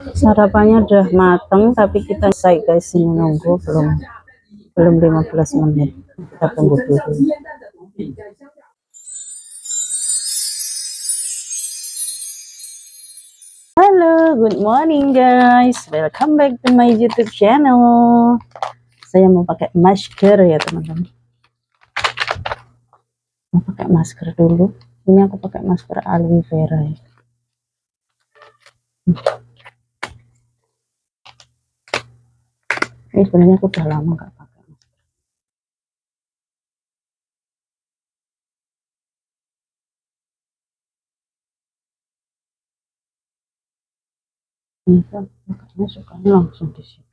Sarapannya udah mateng, tapi kita selesai guys, ini nunggu belum 15 menit. Kita tunggu dulu. Halo, good morning guys. Welcome back to my YouTube channel. Saya mau pakai masker ya teman-teman. Mau pakai masker dulu. Ini aku pakai masker aloe vera ya. Ini sebenarnya aku udah lama nggak pakai. Ini kan makanya sukanya langsung di sini.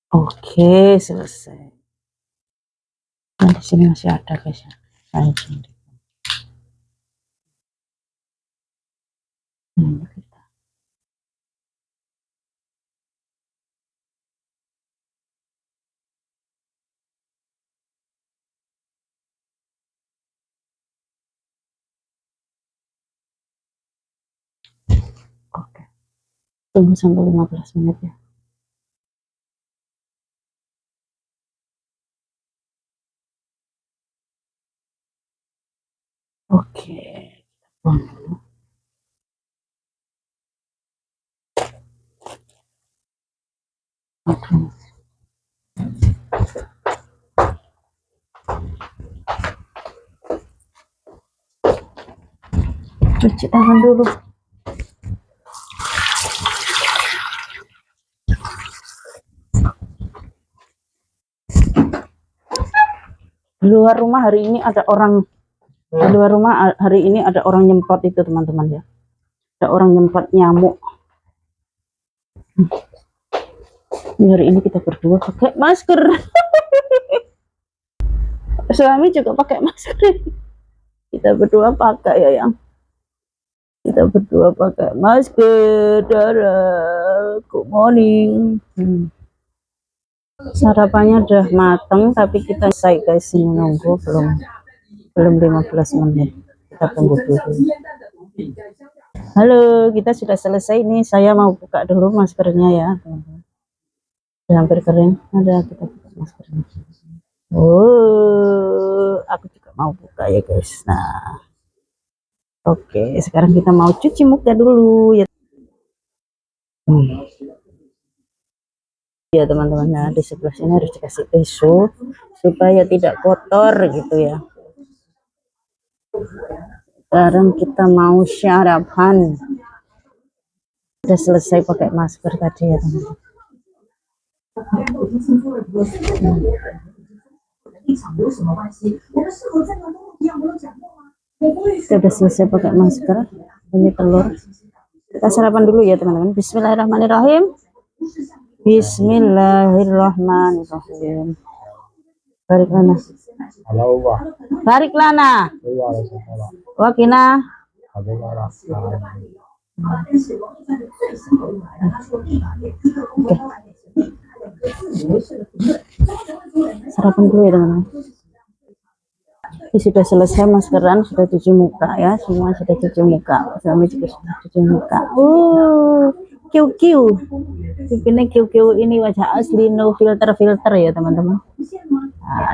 Oke, selesai. Nah, di sini masih ada guys ya. Saya sendiri. Kita. Oke. Tunggu sampai 15 menit ya. Oke. Oke. Cuci tangan dulu. Di luar rumah hari ini ada orang. Di luar rumah hari ini ada orang nyemprot itu teman-teman ya. Ada orang nyemprot nyamuk. Hari ini kita berdua pakai masker. Suami juga pakai masker. Kita berdua pakai ya yang. Kita berdua pakai masker. Darah. Good morning. Sarapannya udah mateng, tapi kita selesai guys, ini nunggu belum 15 menit. Kita tunggu dulu. Halo, kita sudah selesai nih. Saya mau buka dulu maskernya ya teman-teman. Udah hampir kering. Ada, kita buka maskernya. Oh, aku juga mau buka ya guys. Nah, oke, sekarang kita mau cuci muka dulu ya. Ya teman-teman, nah di sebelah sini harus dikasih tisu supaya tidak kotor gitu ya. Sekarang kita mau sarapan. Udah selesai pakai masker tadi ya teman-teman. Kita udah selesai pakai masker. Ini telur. Kita sarapan dulu ya teman-teman. Bismillahirrahmanirrahim. Bismillahirrahmanirrahim. Barik lana. Barik lana. Wakina. Oke. Sarapan dulu ya teman-teman. Ini sudah selesai maskeran, sudah cuci muka ya, semua sudah cuci muka. Suami juga sudah cuci muka. Kiu-kiu. Ini kiu-kiu ini wajah asli, no filter ya teman-teman.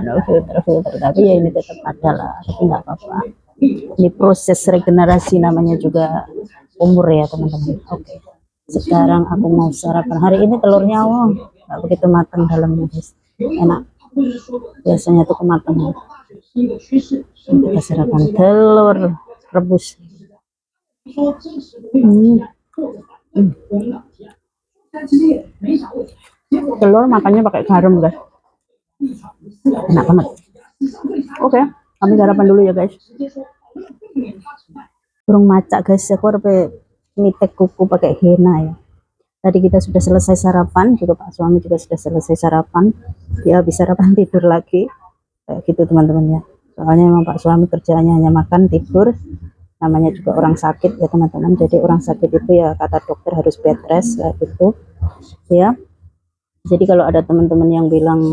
No filter, tapi ya ini tetap ada lah, tapi nggak apa-apa. Ini proses regenerasi namanya juga umur ya teman-teman. Oke. Sekarang aku mau sarapan. Hari ini telurnya nggak begitu matang dalamnya guys. Enak. Biasanya tuh kematangan. Kita sarapan telur rebus. Telur makannya pakai garam guys, enak banget. Oke, kami sarapan dulu ya guys. Burung macak guys, aku harus mitek kuku pakai henna ya. Tadi kita sudah selesai sarapan, juga Pak suami juga sudah selesai sarapan. Dia habis sarapan tidur lagi, kayak gitu teman-teman ya. Soalnya memang Pak suami kerjanya hanya makan tidur, namanya juga orang sakit ya teman-teman. Jadi orang sakit itu ya kata dokter harus bed rest kayak gitu ya. Jadi kalau ada teman-teman yang bilang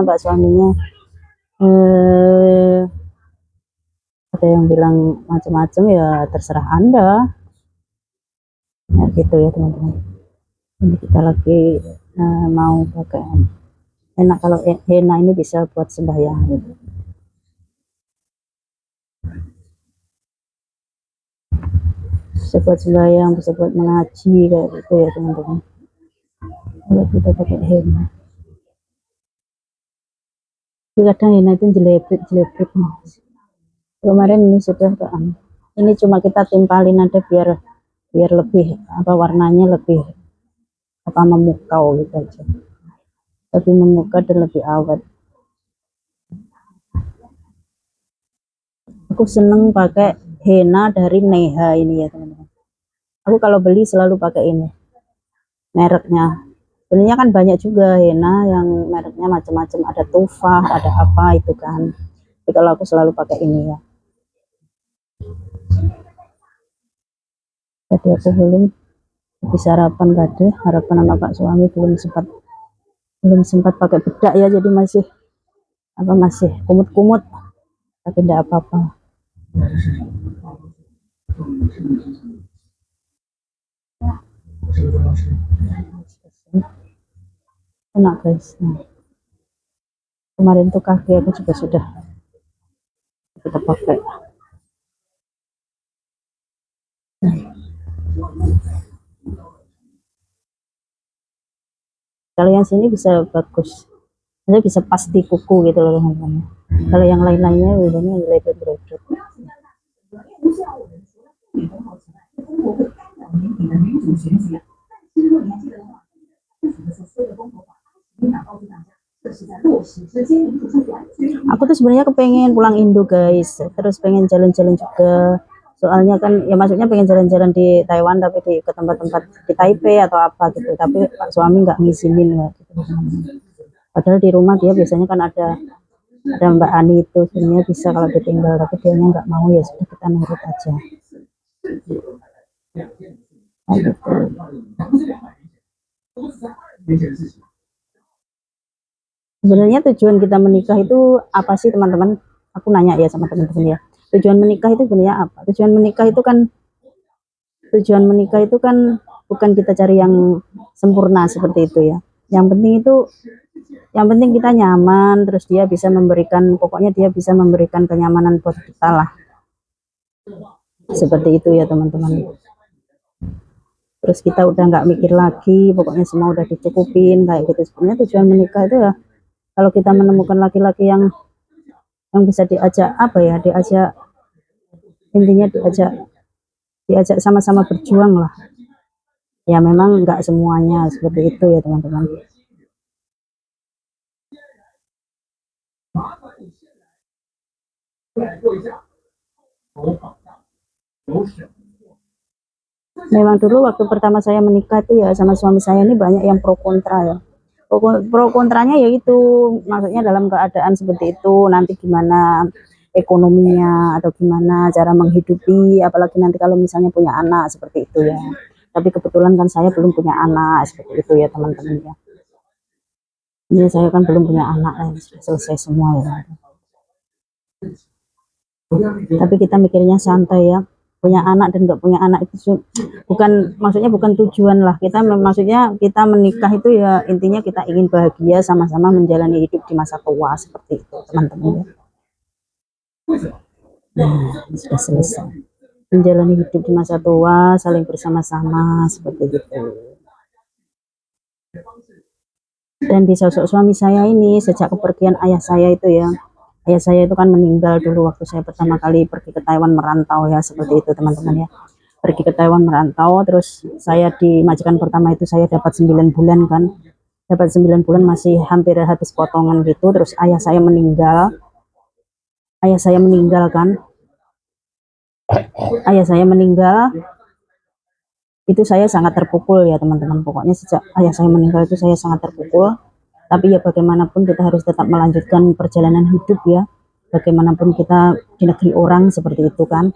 Pak suaminya ada yang bilang macam-macam ya terserah Anda. Nah, gitu ya teman-teman. Ini kita lagi mau pakai enak kalau henna ini bisa buat sembahyang gitu. Bisa buat sembahyang, bisa buat mengaji kayak gitu ya teman-teman. Kalau kita pakai henna, tapi kadang henna itu jelebrit kemarin ini sudah kan, ini cuma kita timpalin aja biar lebih apa warnanya lebih apa memukau gitu aja, lebih memukau dan lebih awet. Aku seneng pakai henna dari Neha ini ya teman-teman. Aku kalau beli selalu pakai ini mereknya. Sebenarnya kan banyak juga henna yang mereknya macam-macam, ada Tufah, ada apa itu kan. Tapi kalau aku selalu pakai ini ya. Jadi aku belum habis sarapan tadi, harapan sama Pak suami belum sempat pakai bedak ya, jadi masih kumut-kumut, tapi tidak apa-apa. Enak guys. Nah, kemarin tuh kaki aku juga sudah kita pakai. Kalau yang sini bisa bagus, jadi bisa pas di kuku gitu loh teman-teman. Kalau yang lain-lainnya biasanya lebet-lebet. Aku tuh sebenarnya kepengen pulang Indo guys, terus pengen jalan-jalan juga. Soalnya kan ya maksudnya pengen jalan-jalan di Taiwan tapi ke tempat-tempat di Taipei atau apa gitu. Tapi Pak suami nggak ngizinin ya, gitu. Padahal di rumah dia biasanya kan ada Mbak Ani itu sebenarnya bisa kalau ditinggal, tapi dia nggak mau, ya sudah kita nurut aja. Nah, gitu. Sebenarnya tujuan kita menikah itu apa sih teman-teman? Aku nanya ya sama teman-teman ya. Tujuan menikah itu sebenarnya apa? Tujuan menikah itu kan bukan kita cari yang sempurna seperti itu ya. Yang penting kita nyaman, terus dia bisa memberikan, pokoknya dia bisa memberikan kenyamanan buat kita lah. Seperti itu ya teman-teman. Terus kita udah nggak mikir lagi, pokoknya semua udah dicukupin kayak gitu. Sebenarnya tujuan menikah itu ya kalau kita menemukan laki-laki yang bisa diajak apa ya, intinya diajak sama-sama berjuang lah. Ya memang nggak semuanya seperti itu ya teman-teman. Memang dulu waktu pertama saya menikah itu ya sama suami saya ini banyak yang pro kontra ya. Pro kontranya yaitu maksudnya dalam keadaan seperti itu nanti gimana ekonominya atau gimana cara menghidupi, apalagi nanti kalau misalnya punya anak seperti itu ya. Tapi kebetulan kan saya belum punya anak seperti itu ya teman-teman ya. Ini saya kan belum punya anak ya, sudah selesai semua ya. Tapi kita mikirnya santai ya, punya anak dan nggak punya anak itu maksudnya bukan tujuan lah, maksudnya kita menikah itu ya intinya kita ingin bahagia sama-sama menjalani hidup di masa tua seperti itu teman-teman ya. Nah, sudah selesai menjalani hidup di masa tua saling bersama-sama seperti itu. Dan di sosok suami saya ini sejak kepergian ayah saya itu ya, ayah saya itu kan meninggal dulu waktu saya pertama kali pergi ke Taiwan merantau ya, seperti itu teman-teman ya. Pergi ke Taiwan merantau, terus saya di majikan pertama itu saya dapat 9 bulan kan, dapat 9 bulan masih hampir habis potongan gitu. Terus ayah saya meninggal kan, ayah saya meninggal itu saya sangat terpukul ya teman-teman. Pokoknya sejak ayah saya meninggal itu saya sangat terpukul, tapi ya bagaimanapun kita harus tetap melanjutkan perjalanan hidup ya, bagaimanapun kita di negeri orang seperti itu kan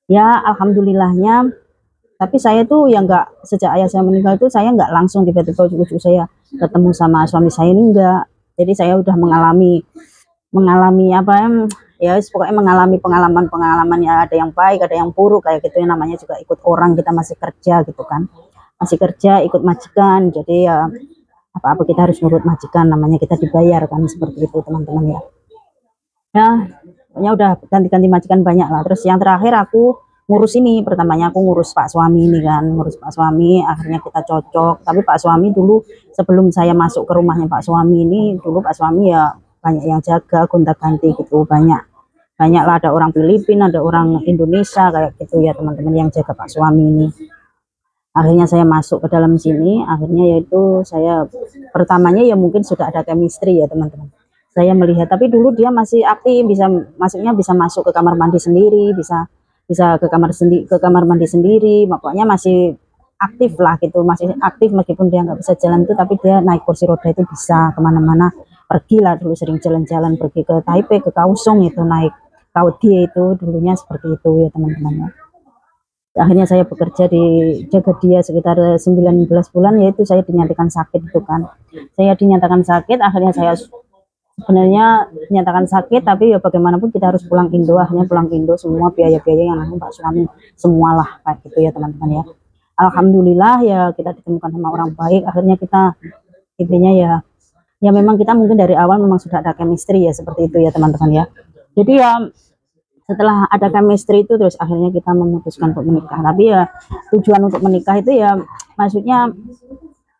ya. Alhamdulillahnya, tapi saya tuh yang nggak, sejak ayah saya meninggal itu saya nggak langsung tiba-tiba ujuk-ujuk saya ketemu sama suami saya, ini enggak. Jadi saya udah mengalami mengalami apa ya, pokoknya mengalami pengalaman-pengalaman ya, ada yang baik ada yang buruk kayak gitu ya, namanya juga ikut orang, kita masih kerja gitu kan, masih kerja ikut majikan, jadi ya apa-apa kita harus nurut majikan, namanya kita dibayar kan, seperti itu teman-teman ya. Ya pokoknya udah ganti-ganti majikan banyak lah. Terus yang terakhir aku ngurus ini, pertamanya aku ngurus Pak Suami ini kan, ngurus Pak Suami, akhirnya kita cocok. Tapi Pak Suami dulu, sebelum saya masuk ke rumahnya Pak Suami ini, dulu Pak Suami ya banyak yang jaga, gonta-ganti gitu, banyak banyak lah, ada orang Filipina, ada orang Indonesia kayak gitu ya teman-teman yang jaga Pak Suami ini. Akhirnya saya masuk ke dalam sini, akhirnya yaitu saya pertamanya ya mungkin sudah ada chemistry ya teman-teman, saya melihat. Tapi dulu dia masih aktif, bisa masuknya, bisa masuk ke kamar mandi sendiri, bisa bisa ke kamar mandi sendiri, pokoknya masih aktif lah gitu, masih aktif meskipun dia nggak bisa jalan tuh, tapi dia naik kursi roda itu bisa kemana-mana, pergi lah dulu, sering jalan-jalan, pergi ke Taipei, ke Kaohsiung itu naik Kaohsiung itu dulunya, seperti itu ya teman-teman ya. Akhirnya saya bekerja di jaga dia sekitar 19 bulan, yaitu saya dinyatakan sakit itu kan, saya dinyatakan sakit, akhirnya saya sebenarnya dinyatakan sakit, tapi ya bagaimanapun kita harus pulang Indo, akhirnya pulang Indo, semua biaya-biaya yang nanggung Pak Suami semualah kayak gitu ya teman-teman ya. Alhamdulillah ya kita ditemukan sama orang baik, akhirnya kita intinya ya, ya memang kita mungkin dari awal memang sudah ada chemistry ya, seperti itu ya teman-teman ya. Jadi ya setelah ada chemistry itu, terus akhirnya kita memutuskan untuk menikah. Tapi ya tujuan untuk menikah itu ya, maksudnya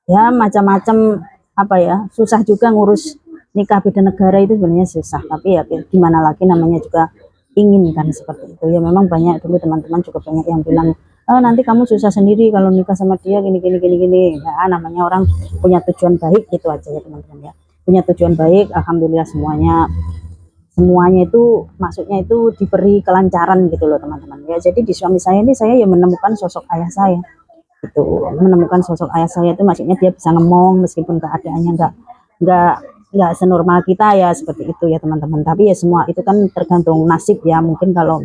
ya macam-macam, apa ya, susah juga ngurus nikah beda negara itu, sebenarnya susah, tapi ya gimana lagi, namanya juga ingin kan, seperti itu ya. Memang banyak dulu teman-teman juga banyak yang bilang, oh, nanti kamu susah sendiri kalau nikah sama dia gini gini gini gini ya, namanya orang punya tujuan baik, gitu aja ya teman-teman ya, punya tujuan baik. Alhamdulillah semuanya, semuanya itu maksudnya itu diberi kelancaran gitu loh teman-teman ya. Jadi di suami saya ini saya ya menemukan sosok ayah saya itu, menemukan sosok ayah saya itu, maksudnya dia bisa ngomong meskipun keadaannya nggak nggak senormal kita ya, seperti itu ya teman-teman. Tapi ya semua itu kan tergantung nasib ya, mungkin kalau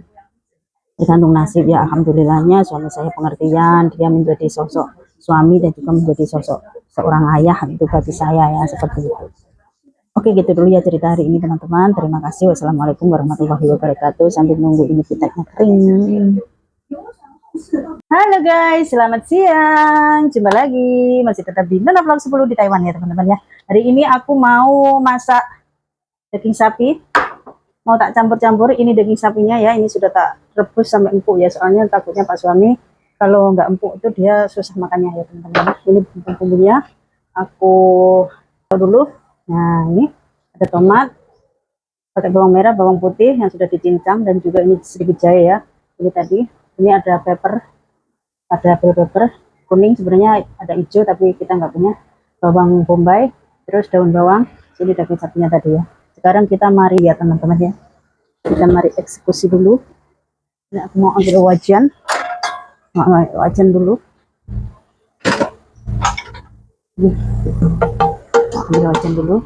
tergantung nasib ya. Alhamdulillahnya suami saya pengertian, dia menjadi sosok suami dan juga menjadi sosok seorang ayah itu bagi saya ya, seperti itu. Oke, gitu dulu ya cerita hari ini teman-teman. Terima kasih. Wassalamualaikum warahmatullahi wabarakatuh. Sambil nunggu ini piteknya kering. Halo guys, selamat siang. Jumpa lagi, masih tetap di Nana Vlog 10 di Taiwan ya teman-teman ya. Hari ini aku mau masak daging sapi. Mau tak campur-campur, ini daging sapinya ya. Ini sudah tak rebus sampai empuk ya. Soalnya takutnya Pak Suami kalau nggak empuk itu dia susah makannya ya teman-teman. Ini bumbu-bumbunya aku taruh dulu. Nah, ini ada tomat, pakai bawang merah, bawang putih yang sudah dicincang, dan juga ini sedikit jahe ya. Ini tadi, ini ada pepper, ada bell pepper kuning, sebenarnya ada hijau tapi kita nggak punya, bawang bombay, terus daun bawang, sini daging sapinya tadi ya. Sekarang kita mari ya teman-teman ya, kita mari eksekusi dulu. Ini aku mau ambil wajan, dulu. Ini ambil wajan dulu.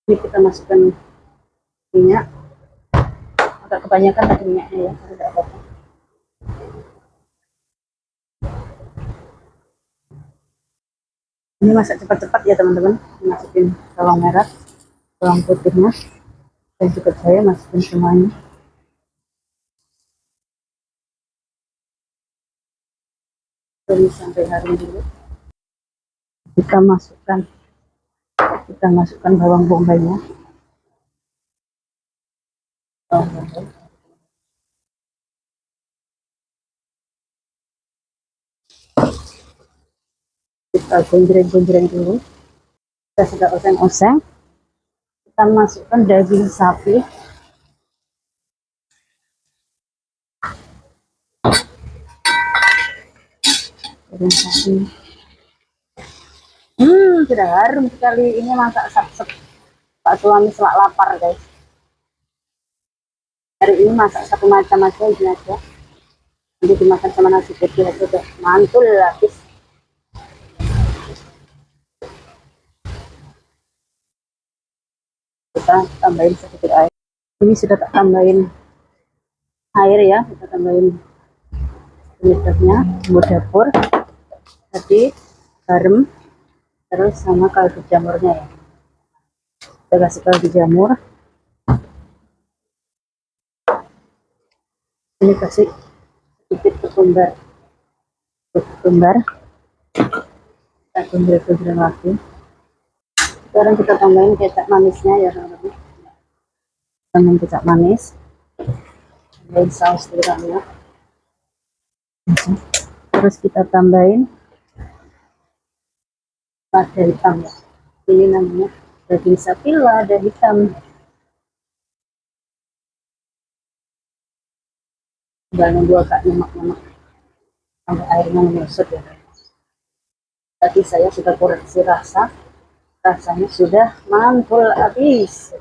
Ini kita masukkan minyak, agak kebanyakan tadi minyaknya ya, tidak apa-apa. Ini masak cepat-cepat ya teman-teman. Masukin bawang merah, bawang putihnya, dan juga saya masukin semuanya. Ini sampai harum dulu. Kita masukkan bawang bombaynya. Bawang bombay. Kita gonjreng-gonjreng dulu. Kita sudah oseng-oseng. Kita masukkan daging sapi. Daging sapi. Sudah harum sekali. Ini masak sap-sap Pak suami selak lapar, guys. Hari ini masak satu macam aja, ini aja. Nanti dimakan sama nasi putih aja, udah mantul habis. Kita tambahin sedikit air. Ini sudah tak tambahin air ya, kita tambahin penyedapnya, bumbu dapur, tadi garam, terus sama kaldu jamurnya ya. Kita kasih kaldu jamur. Ini kasih sedikit ketumbar. Ketumbar. Kita tumbur-tumbur lagi. Sekarang kita tambahin kecap manisnya ya, teman-teman. Tambahin kecap manis. Tambahin saus tiramnya. Terus kita tambahin lada hitam ya. Ini namanya daging sapi lada hitam. Tinggal nunggu agak nyemak-nyemak sampai airnya menyusut ya. Tadi saya sudah koreksi rasa, rasanya sudah mantul habis.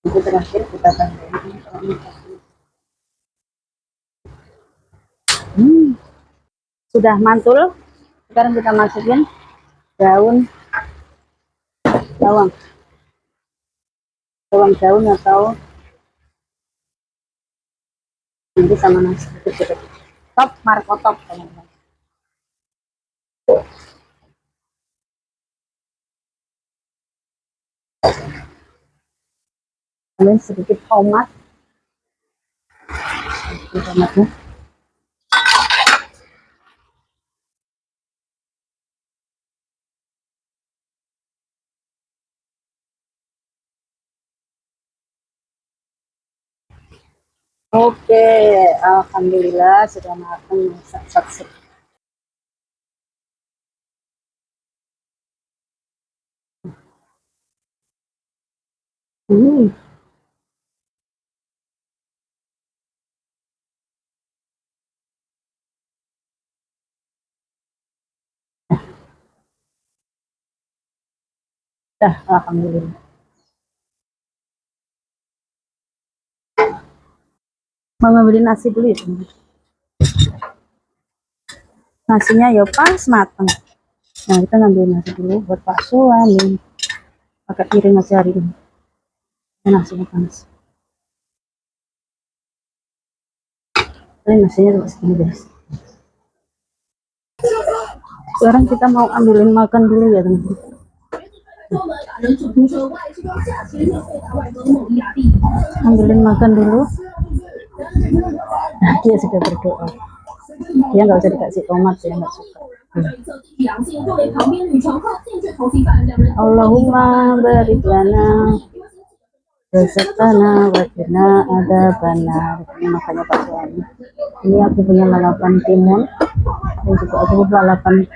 Itu terakhir kita tambahin sudah mantul. Sekarang kita masukin daun bawang daun atau nanti sama nasi putih top markotop, teman-teman. Kemudian sedikit tomat, tomatnya. Oke, alhamdulillah sudah matang masak. Alhamdulillah. Mama beli nasi dulu ya, teman. Nasinya ya pas matang. Nah, kita ngambil nasi dulu buat Pak suami. Pakai piring aja hari ini. Nasinya panas. Ini nasinya cuma segini, guys. Sekarang kita mau ambilin makan dulu ya, teman-teman. Ambilin makan dulu. Nah, dia sudah berdoa. Dia nggak usah dikasih tomat, ya nggak suka. Allahumma barik lana rezekana wakina ada benar. Ini makanya Pak suami. Ini aku punya lalapan timun dan juga aku punya lalapan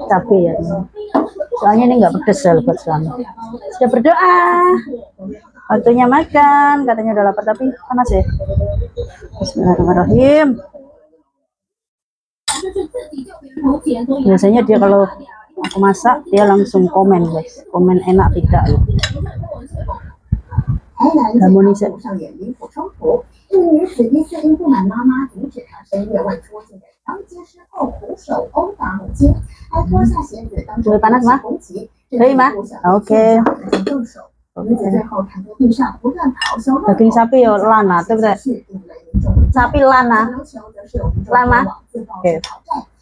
cabai ya, teman. Soalnya ini nggak pedes ya buat suami. Sudah berdoa. Waktunya makan, katanya udah lapar tapi panas ya. Bismillahirrahmanirrahim. Biasanya dia kalau aku masak dia langsung komen, guys. Komen enak tidak. Harmonis. 1名史蒂斯因不满妈妈阻止他深夜外出，竟在当街之后徒手殴打母亲，还脱下鞋子当成攻击，可以吗 ？OK。动手，女子最后躺在地上不断咆哮。daging sapi有烂了，对不对？sapi烂了，烂吗？对。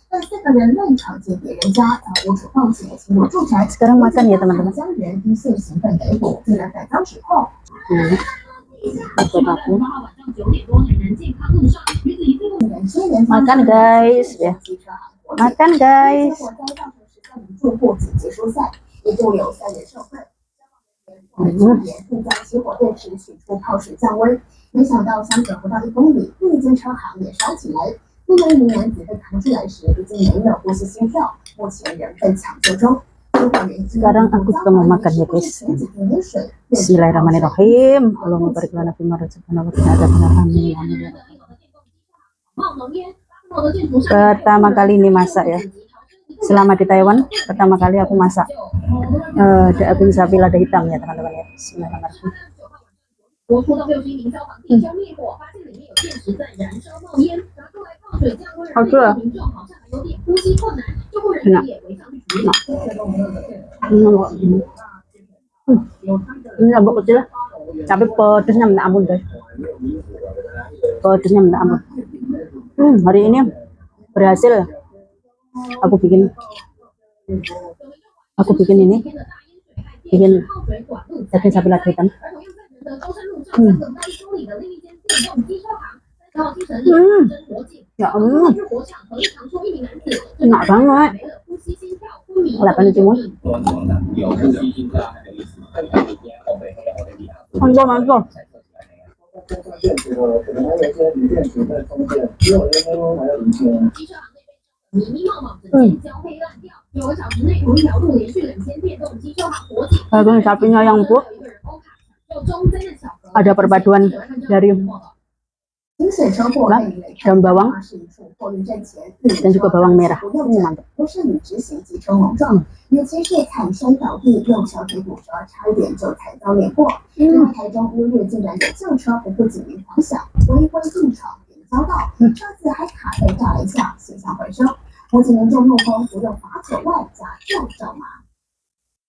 但4个人内闯进别人家，遭屋主报警，进入住宅。Sekarang makan ya teman-teman。将人依现行犯逮捕，并来改造指控。Makan guys ya, makan guys. Sekarang aku juga mau makan ya guys. Bismillahirrahmanirrahim. Allahumma barik lana fima razaqtana wa qina adzabannar. Amin. Pertama kali ini masak ya. selama di Taiwan pertama kali aku masak daging sapi lada hitam ya teman-teman ya. Bismillahirrahmanirrahim. 我拖到没有声音营消防第一枪灭火，发现里面有电池在燃烧冒烟，拿出来放水降温，而民众好像还有点呼吸困难，救护人员也围上去处理。Ini lombok kecil, tapi pedesnya minta ampun guys. Pedesnya minta ampun. Hari ini berhasil aku bikin ini, bikin daging sapi lada hitam. Ya Allah, enak banget. Lapan cuma. Mantap. 迷迷冒冒的尖焦黑烂掉，9个小时内同一条路连续2天电动机车行火警。Daging sapinya yang empuk, ada perpaduan dari daun bawang dan juga bawang merah. Mantap. 尤其是惨生倒地，右小腿骨折，差一点就踩到脸过。台中乌日竟然有轿车不顾警铃狂响，违规进场，遭到车子还卡被炸了一下，现象回升。目前民众怒轰不用罚酒外加吊照码。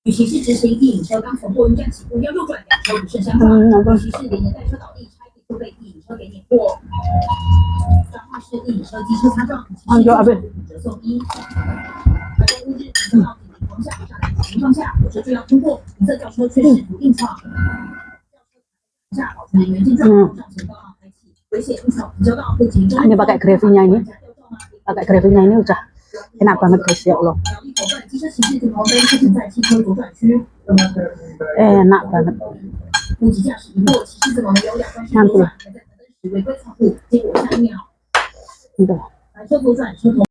与其是直行一引车刚从货运站起步要右转，2车不慎相撞；与其是连人带车倒地，差一点就被一引车给碾过。彰化市一引车机车擦撞，折送医。台中乌日碰到警铃狂响，炸来情况下，火车就要通过，红色轿车却试图硬闯。下保全人员见状，上前帮忙开启危险入场交道，不仅 hanya pakai gravy-nya ini, udah enak banget guys ya Allah. Enak banget. Mantul. Gitu.